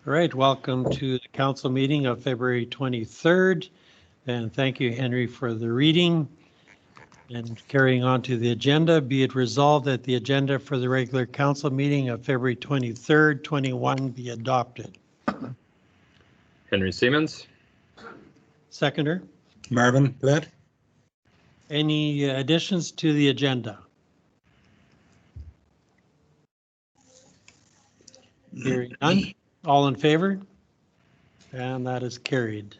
All right, welcome to the council meeting of February 23rd. And thank you, Henry, for the reading. And carrying on to the agenda, be it resolved that the agenda for the regular council meeting of February 23rd, 21 be adopted. Henry Siemens. Seconder. Marvin Platt. Any additions to the agenda? Hearing none. All in favor? And that is carried.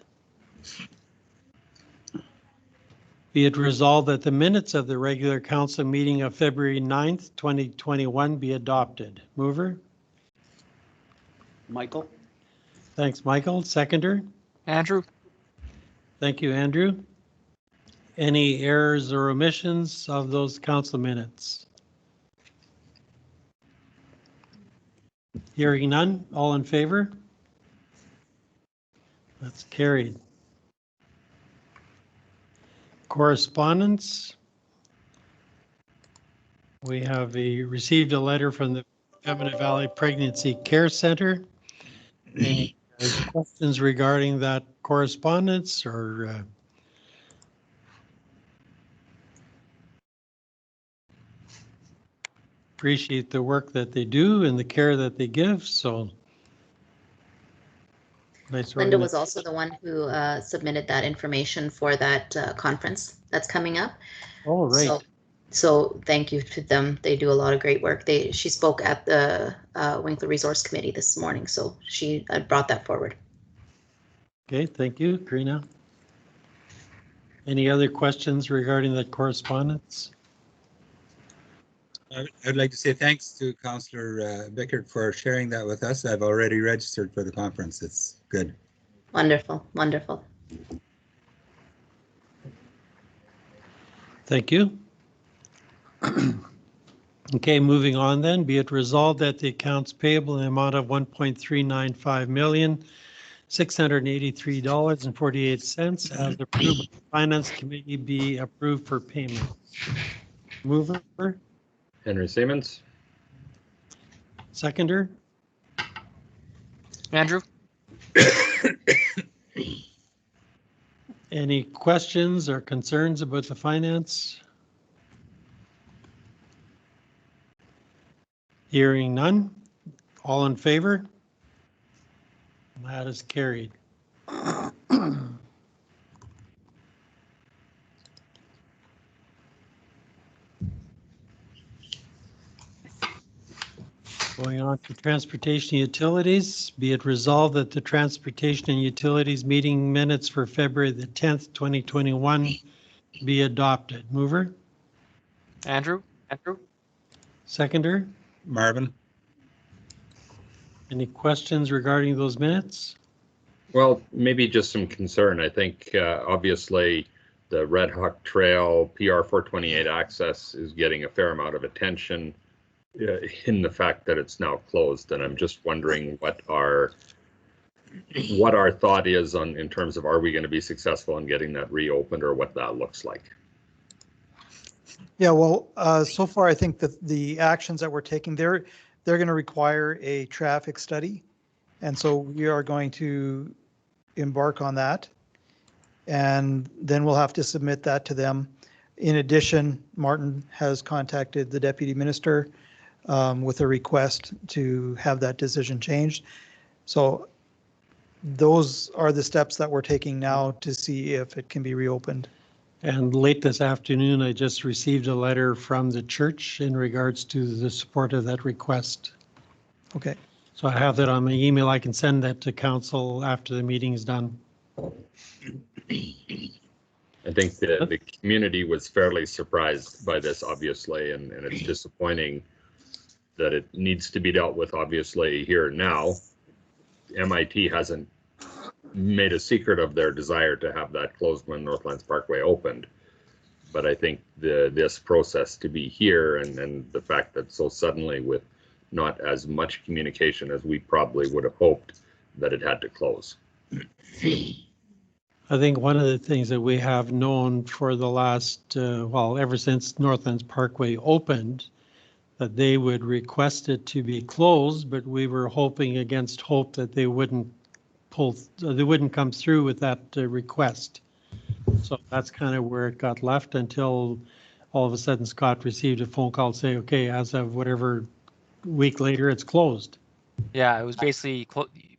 Be it resolved that the minutes of the regular council meeting of February 9th, 2021 be adopted. Mover? Michael. Thanks, Michael. Seconder? Andrew. Thank you, Andrew. Any errors or omissions of those council minutes? Hearing none. All in favor? That's carried. Correspondence. We have received a letter from the Pembina Valley Pregnancy Care Center. Any questions regarding that correspondence or appreciate the work that they do and the care that they give. So nice. Linda was also the one who submitted that information for that conference that's coming up. Oh, right. So thank you to them. They do a lot of great work. She spoke at the Winkler Resource Committee this morning, so she brought that forward. Okay, thank you, Karina. Any other questions regarding that correspondence? I'd like to say thanks to Councillor Bickert for sharing that with us. I've already registered for the conference. It's good. Wonderful, wonderful. Thank you. Okay, moving on then, be it resolved that the accounts payable in the amount of $1.395 million, $683.48 as approved by the Finance Committee be approved for payment. Mover? Henry Siemens. Seconder? Andrew. Any questions or concerns about the finance? Hearing none. All in favor? That is carried. Going on to transportation utilities, be it resolved that the transportation and utilities meeting minutes for February the 10th, 2021 be adopted. Mover? Andrew. Seconder? Marvin. Any questions regarding those minutes? Well, maybe just some concern. I think obviously the Red Hawk Trail PR 428 access is getting a fair amount of attention in the fact that it's now closed, and I'm just wondering what our thought is on in terms of, are we going to be successful in getting that reopened, or what that looks like. Yeah, well, so far I think that the actions that we're taking, they're going to require a traffic study, and so we are going to embark on that, and then we'll have to submit that to them. In addition, Martin has contacted the Deputy Minister with a request to have that decision changed. So those are the steps that we're taking now to see if it can be reopened. And late this afternoon, I just received a letter from the church in regards to the support of that request. Okay. So I have that on my email. I can send that to council after the meeting is done. I think the community was fairly surprised by this, obviously, and it's disappointing that it needs to be dealt with, obviously, here now. MIT hasn't made a secret of their desire to have that closed when Northlands Parkway opened. But I think this process to be here and the fact that so suddenly, with not as much communication as we probably would have hoped, that it had to close. I think one of the things that we have known for the last, well, ever since Northlands Parkway opened, that they would request it to be closed, but we were hoping against hope that they wouldn't come through with that request. So that's kind of where it got left until all of a sudden Scott received a phone call saying, okay, as of whatever week later, it's closed. Yeah, it was basically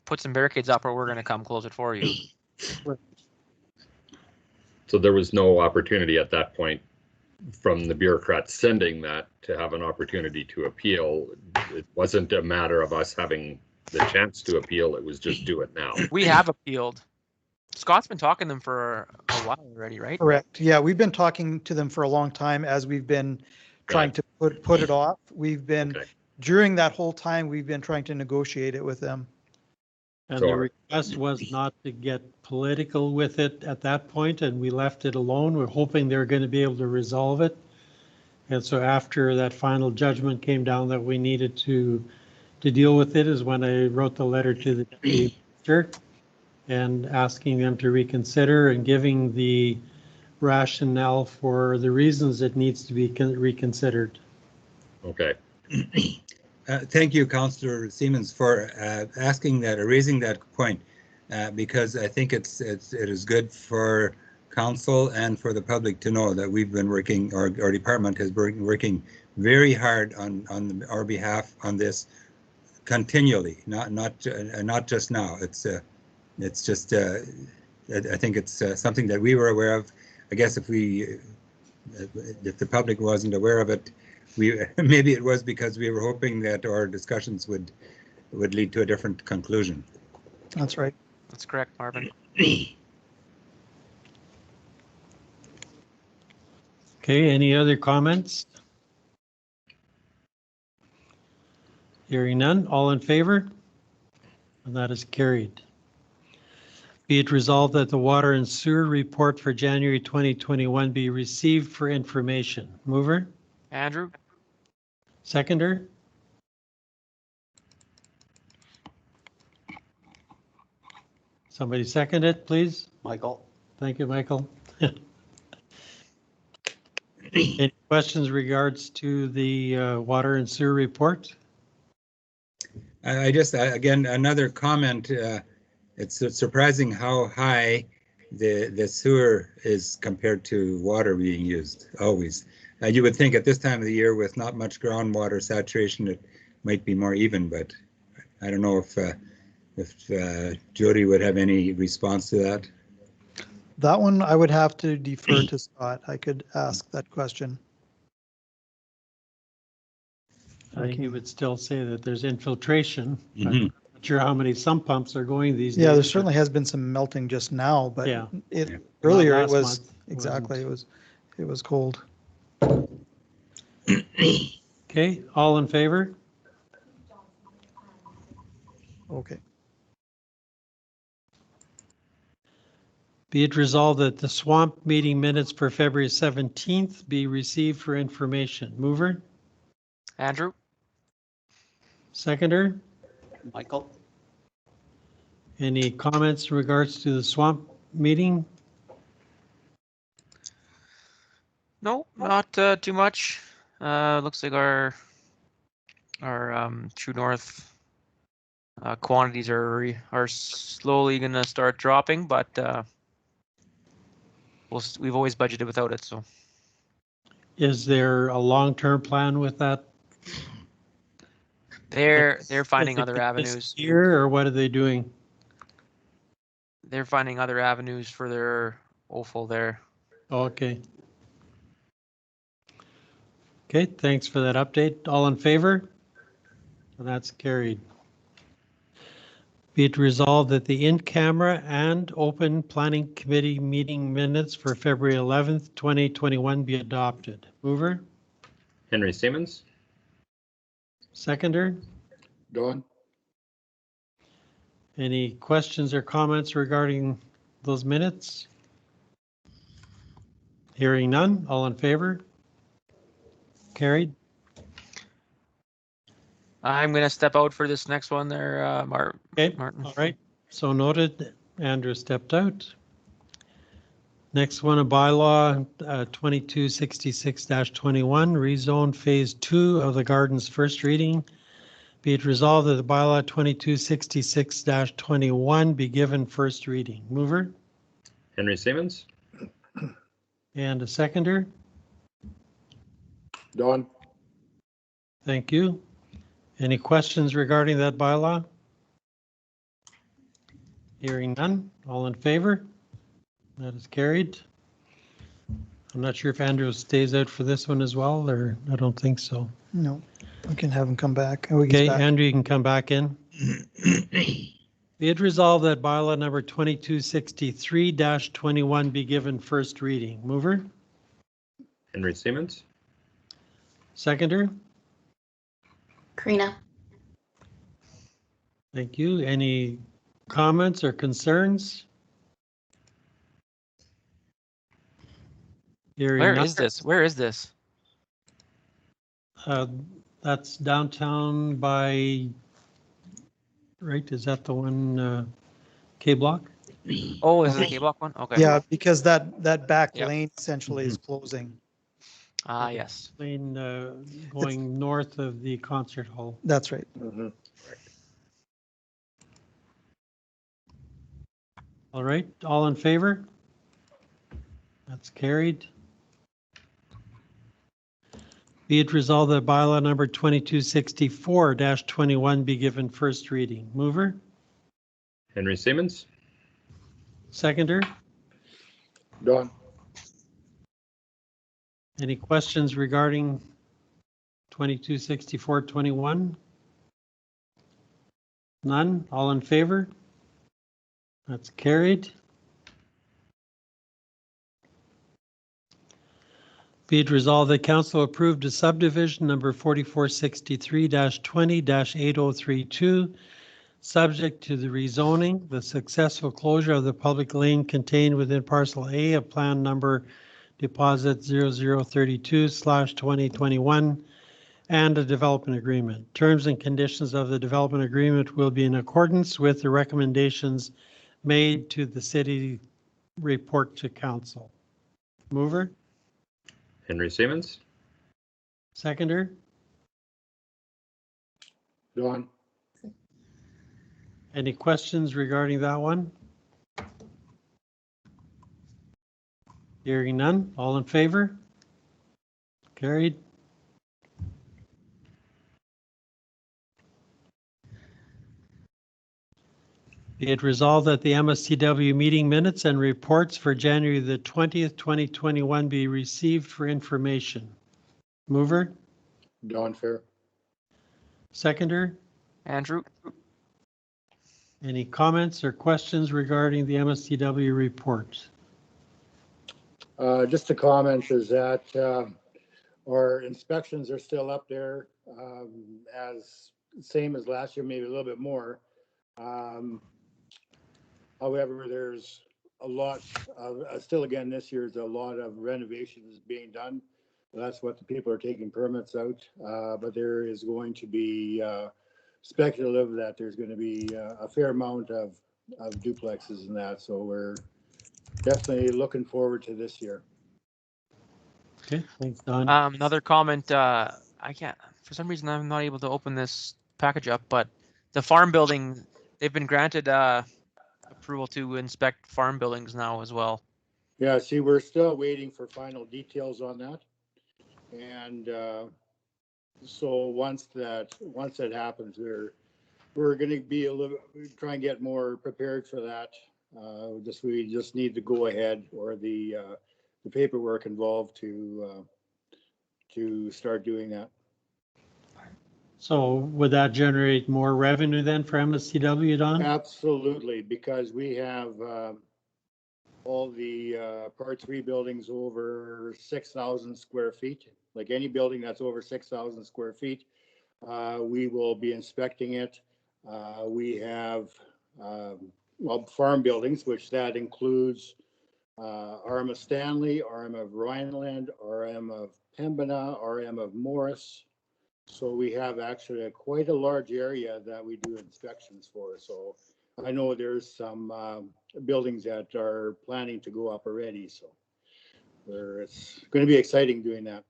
put some barricades up or we're going to come close it for you. So there was no opportunity at that point from the bureaucrats sending that to have an opportunity to appeal. It wasn't a matter of us having the chance to appeal. It was just do it now. We have appealed. Scott's been talking to them for a while already, right? Correct. Yeah, we've been talking to them for a long time as we've been trying to put it off. We've been, Okay. during that whole time, we've been trying to negotiate it with them. And So the our- request was not to get political with it at that point, and we left it alone. We're hoping they're going to be able to resolve it. And so after that final judgment came down that we needed to deal with it is when I wrote the letter to the deputy minister and asking them to reconsider and giving the rationale for the reasons it needs to be reconsidered. Okay. Thank you, Councillor Siemens, for asking that or raising that point, because I think it is good for council and for the public to know that we've been working, our department has been working very hard on our behalf on this continually, not just now. It's just I think it's something that we were aware of. I guess if the public wasn't aware of it, maybe it was because we were hoping that our discussions would lead to a different conclusion. That's right. That's correct, Marvin. Okay, any other comments? Hearing none, all in favor? And that is carried. Be it resolved that the water and sewer report for January 2021 be received for information. Mover? Andrew? Seconder? Somebody second it, please? Michael. Thank you, Michael. Any questions regards to the water and sewer report? I just, again, another comment. It's surprising how high the sewer is compared to water being used, always. You would think at this time of the year with not much groundwater saturation, it might be more even, but I don't know if Jody would have any response to that. That one I would have to defer to Scott. I could ask that question. I think you would still say that there's infiltration. Mhm. I'm not sure how many sump pumps are going these days. Yeah, there certainly has been some melting just now, but Yeah. earlier Not it last was, month, exactly, it was cold. Okay, all in favor? Okay. Be it resolved that the swamp meeting minutes for February 17th be received for information. Mover? Andrew? Seconder? Michael. Any comments in regards to the swamp meeting? No, not too much. Looks like our True North quantities are slowly gonna start dropping, but we've always budgeted without it, so. Is there a long-term plan with that? They're finding other This avenues. year, or what are they doing? They're finding other avenues for their offal there. Okay. Okay, thanks for that update. All in favor? And that's carried. Be it resolved that the in-camera and open planning committee meeting minutes for February 11th, 2021 be adopted. Mover? Henry Siemens. Seconder? Don. Any questions or comments regarding those minutes? Hearing none, all in favor? Carried. I'm gonna step out for this next one there, Okay, Martin. all right. So noted. Andrew stepped out. Next one, a bylaw 2266-21, rezone phase 2 of the gardens, first reading. Be it resolved that the bylaw 2266-21 be given first reading. Mover Henry Siemens. and a seconder. Don, Thank you. Any questions regarding that bylaw? Hearing none. All in favor? That is carried. I'm not sure if Andrew stays out for this one as well, or I don't think so. No, we can have him come back. Oh, he's Okay, back. Andrew, you can come back in. Be it resolved that bylaw number 2263-21 be given first reading. Mover? Henry Siemens. Seconder? Karina, Thank you. Any comments or concerns? Hearing Where none. is this? Where is this? That's downtown by, right, is that the one, K Block? Oh, is it the K-Block one? Okay. Yeah, because that back Yep. lane essentially is closing. Ah, yes. Lane going north of the concert hall. That's right. All right, all in favor? That's carried. Be it resolved that bylaw number 2264-21 be given first reading. Mover? Henry Siemens. Seconder? Don, Any questions regarding 2264-21? None? All in favor? That's carried. Be it resolved that council approved a subdivision number 4463-20-8032, subject to the rezoning, the successful closure of the public lane contained within parcel A of plan number deposit 0032/2021, and a development agreement. Terms and conditions of the development agreement will be in accordance with the recommendations made to the city report to council. Mover? Henry Siemens. Seconder? Don, Any questions regarding that one? Hearing none. All in favor? Carried. Be it resolved that the MSTW meeting minutes and reports for January the 20th, 2021 be received for information. Mover? Don Fair. Seconder? Andrew? Any comments or questions regarding the MSTW report? Just a comment is that our inspections are still up there as same as last year, maybe a little bit more. However, there's a lot of, still again, this year is a lot of renovations being done. That's what the people are taking permits out, but there is going to be speculative that there's going to be a fair amount of duplexes and that. So we're definitely looking forward to this year. Okay, thanks, Don. Another comment, I can't, for some reason, I'm not able to open this package up, but the farm building, they've been granted approval to inspect farm buildings now as well. Yeah, see, we're still waiting for final details on that. And so once that happens, we're going to be a little, try and get more prepared for that. We just need to go ahead, or the paperwork involved to start doing that. So would that generate more revenue then for MSTW, Don? Absolutely, because we have all the Part 3 buildings over 6,000 square feet. Like any building that's over 6,000 square feet, we will be inspecting it. We have farm buildings, which that includes RM of Stanley, RM of Rhineland, RM of Pembina, RM of Morris. So we have actually quite a large area that we do inspections for. So I know there's some buildings that are planning to go up already, so it's going to be exciting doing that.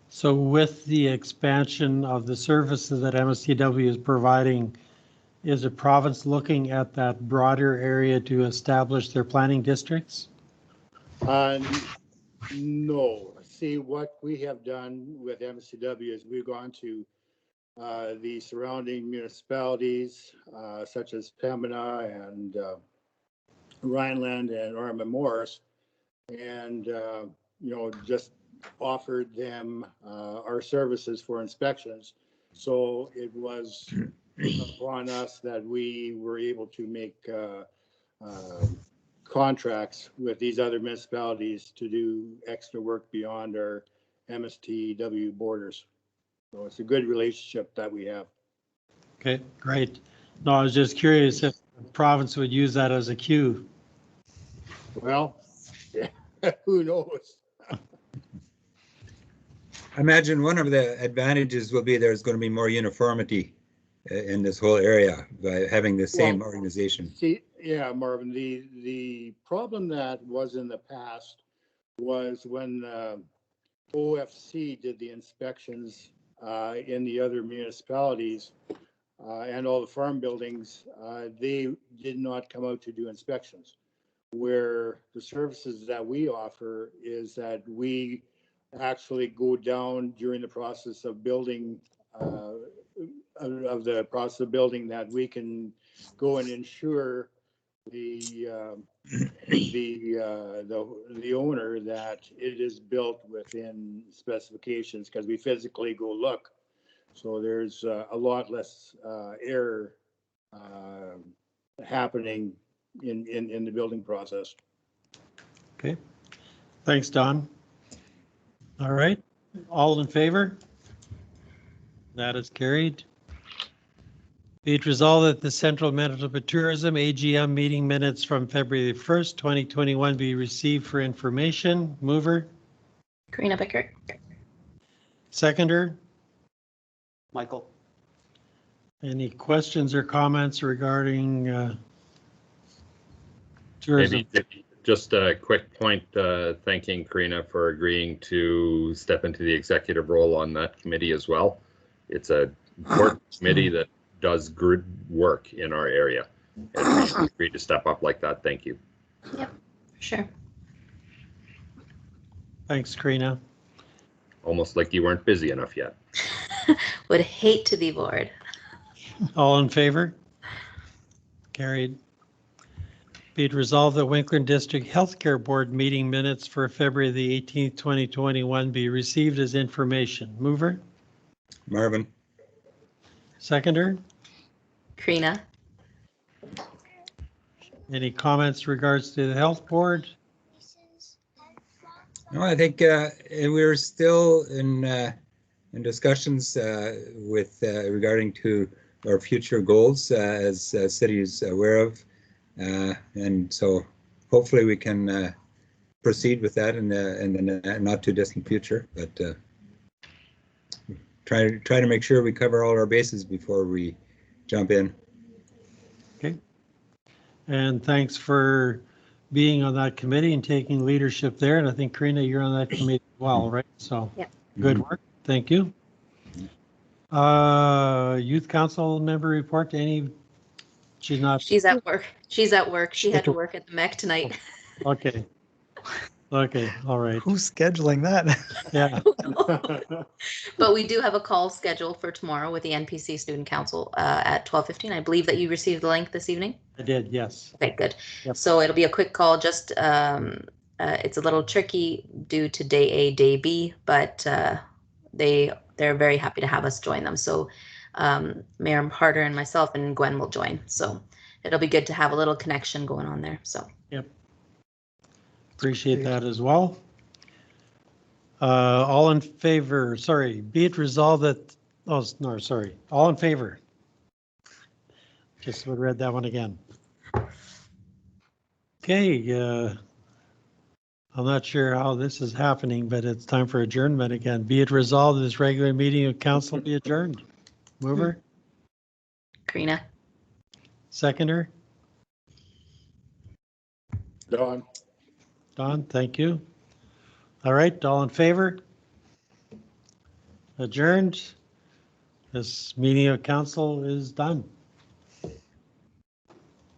So with the expansion of the services that MSTW is providing, is the province looking at that broader area to establish their planning districts? No. See, what we have done with MSCW is we've gone to the surrounding municipalities, such as Pembina and Rhineland and Orma Morris, and just offered them our services for inspections. So it was upon us that we were able to make contracts with these other municipalities to do extra work beyond our MSTW borders. So it's a good relationship that we have. Okay, great. No, I was just curious if the province would use that as a cue. Well, who knows? I imagine one of the advantages will be there's going to be more uniformity in this whole area by having the same organization. See, yeah, Marvin, the problem that was in the past was when OFC did the inspections in the other municipalities and all the farm buildings, they did not come out to do inspections. Where the services that we offer is that we actually go down during the process of building, that we can go and ensure the owner that it is built within specifications, because we physically go look. So there's a lot less error happening in the building process. Okay, thanks, Don. All right, all in favor? That is carried. Be it resolved that the Central Manitoba Tourism AGM meeting minutes from February 1st, 2021 be received for information. Mover? Karina Bickert. Seconder? Michael. Any questions or comments regarding tourism? Maybe just a quick point, thanking Karina for agreeing to step into the executive role on that committee as well. It's a important committee that does good work in our area. And she agreed to step up like that. Thank you. Yep, for sure. Thanks, Karina. Almost like you weren't busy enough yet. Would hate to be bored. All in favor? Carried. Be it resolved that Winkler District Healthcare Board meeting minutes for February the 18th, 2021 be received as information. Mover? Marvin. Seconder? Karina. Any comments regards to the health board? No, I think we're still in discussions with regarding to our future goals as city is aware of, and so hopefully we can proceed with that in the not too distant future. But try to make sure we cover all our bases before we jump in. Okay. And thanks for being on that committee and taking leadership there. And I think, Karina, you're on that committee as well, right? So yeah. Good work. Thank you. Youth Council member report to any? She's not. She's at work. She's at work. She had to work at the MEC tonight. Okay. Okay. All right. Who's scheduling that? Yeah. But we do have a call scheduled for tomorrow with the NPC Student Council at 12:15. I believe that you received the link this evening. I did. Yes. Okay, good. Yep. So it'll be a quick call. Just it's a little tricky due to day A, day B, but they're very happy to have us join them. So Mayor Harder and myself and Gwen will join. So it'll be good to have a little connection going on there. So. Yep. Appreciate that as well. All in favor, sorry, be it resolved that, oh, no, sorry, all in favor. Just would read that one again. Okay, I'm not sure how this is happening, but it's time for adjournment again. Be it resolved this regular meeting of council be adjourned. Mover? Karina. Seconder? Don, Don, thank you. All right, all in favor? Adjourned. This meeting of council is done.